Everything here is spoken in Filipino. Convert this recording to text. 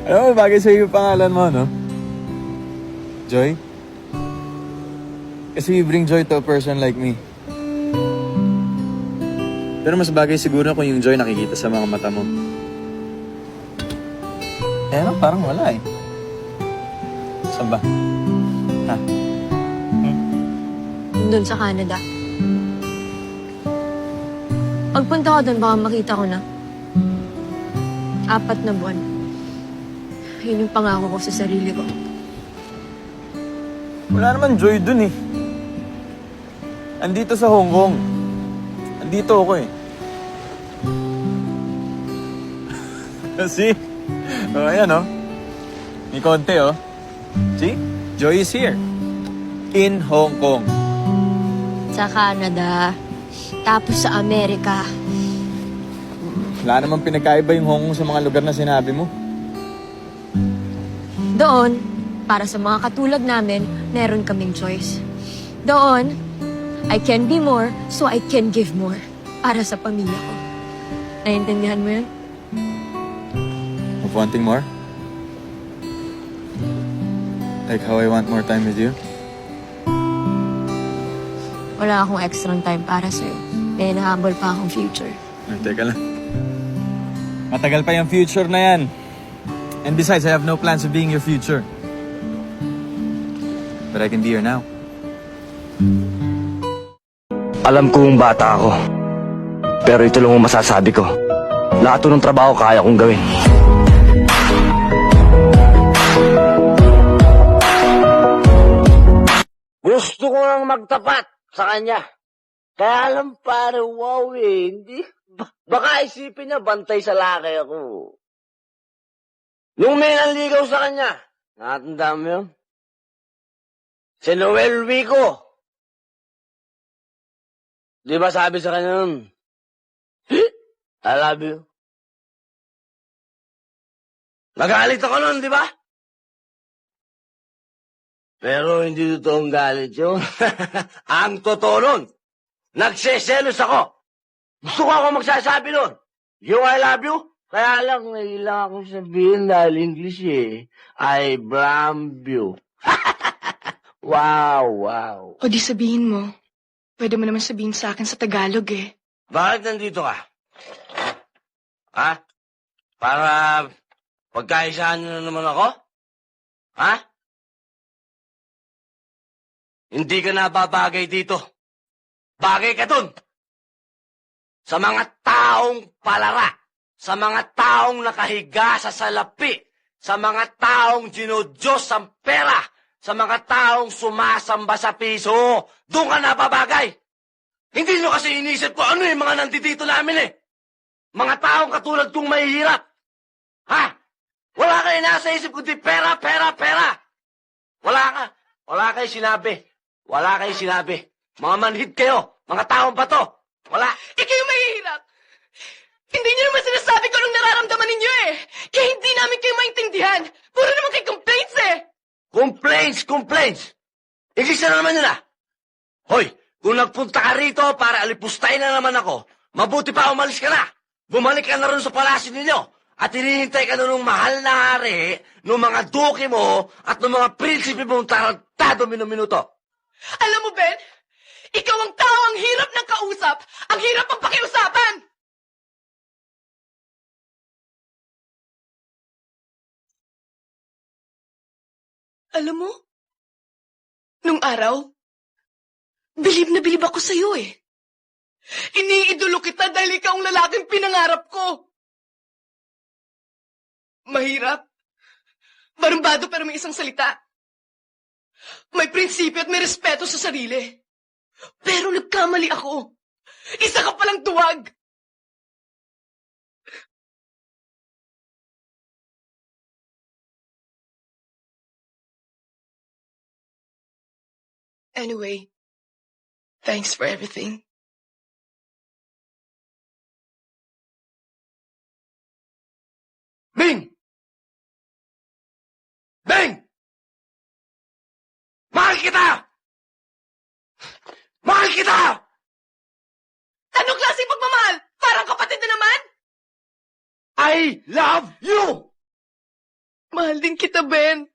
Alam mo, bagay sa'yo yung pangalan mo, no? Joy? Kasi you bring joy to a person like me. Pero mas bagay siguro kung yung joy nakikita sa mga mata mo. Eh, no, parang wala eh. Saan ba? Ha? Doon sa Canada. Pagpunta ko doon, baka makita ko na. 4 na buwan. Yun yung pangako ko sa sarili ko. Wala naman joy dun eh. Andito sa Hong Kong. Andito ako eh. See? Oh, ayan oh. May konti oh. See? Joy is here. In Hong Kong. Sa Canada. Tapos sa Amerika. Wala namang pinagkaiba yung Hong Kong sa mga lugar na sinabi mo. Doon, para sa mga katulad namin, meron kaming choice. Doon, I can be more so I can give more. Para sa pamilya ko. Naiintindihan mo yun? Of wanting more? Like how I want more time with you? Wala akong extra time para sa'yo. May nahabol pa akong future. Ay, teka lang. Matagal pa yung future na yan. And besides, I have no plans of being your future. But I can be here now. Alam kong bata ako. Pero ito lang ang masasabi ko. Lahat ng trabaho kaya kong gawin. Gusto ko lang magtapat sa kanya. Kaya alam pare, wow eh, hindi. Baka isipin niya bantay sa laki ako. Nung may nanligaw sa kanya, nakatanda mo yun? Si Noel Rico. Di ba sabi sa kanya nun, I love you. Nagalit ako nun, di ba? Pero hindi totoong galit yun. Ang totoo nun, nagseselos ako. Gusto ko ako magsasabi nun. You, I love you. Kaya lang, nailang akong sabihin dahil English eh. I love you. Wow, wow. O di sabihin mo. Pwede mo naman sabihin sa akin sa Tagalog eh. Bakit nandito ka? Ha? Para pagkaisahan nyo na naman ako? Ha? Hindi ka nababagay dito. Bagay ka dun. Sa mga taong palara. Sa mga taong nakahiga sa salapi. Sa mga taong dinudyos ang pera. Sa mga taong sumasamba sa piso. Doon ka nababagay. Hindi nyo kasi inisip ko ano yung mga nandito namin eh. Mga taong katulad kong mahihirap. Ha? Wala kayo nasa isip kundi pera, pera, pera. Wala ka. Wala kayo sinabi. Wala kayo sinabi. Mga manhid kayo. Mga taong bato. Wala. Ikaw yung mahihirap. Hindi niyo naman sinasabi ko anong nararamdaman ninyo eh. Kaya hindi namin kayo maintindihan. Puro naman kayo complaints eh. Complaints, complaints. English na naman yun ah. Hoy, kung nagpunta ka rito para alipustay na naman ako, mabuti pa umalis ka na. Bumalik ka na rin sa palasyo ninyo. At hinihintay ka na ng mahal na hari, ng mga duki mo, at ng mga prinsipe mong tarantado minuto. Alam mo, Ben? Ikaw ang tao ang hirap ng kausap. Ang hirap ang pakiusapan. Alam mo? Nung araw, bilib na bilib ako sa'yo eh. Iniidolo kita dahil ikaw ang lalaking pinangarap ko. Mahirap. Barumbado pero may isang salita. May prinsipyo at may respeto sa sarili. Pero nagkamali ako. Isa ka palang duwag. Anyway, thanks for everything. Bing! Bing! Mahal kita! Mahal kita! Anong klaseng pagmamahal? Parang kapatid na naman? I love you! Mahal din kita, Ben.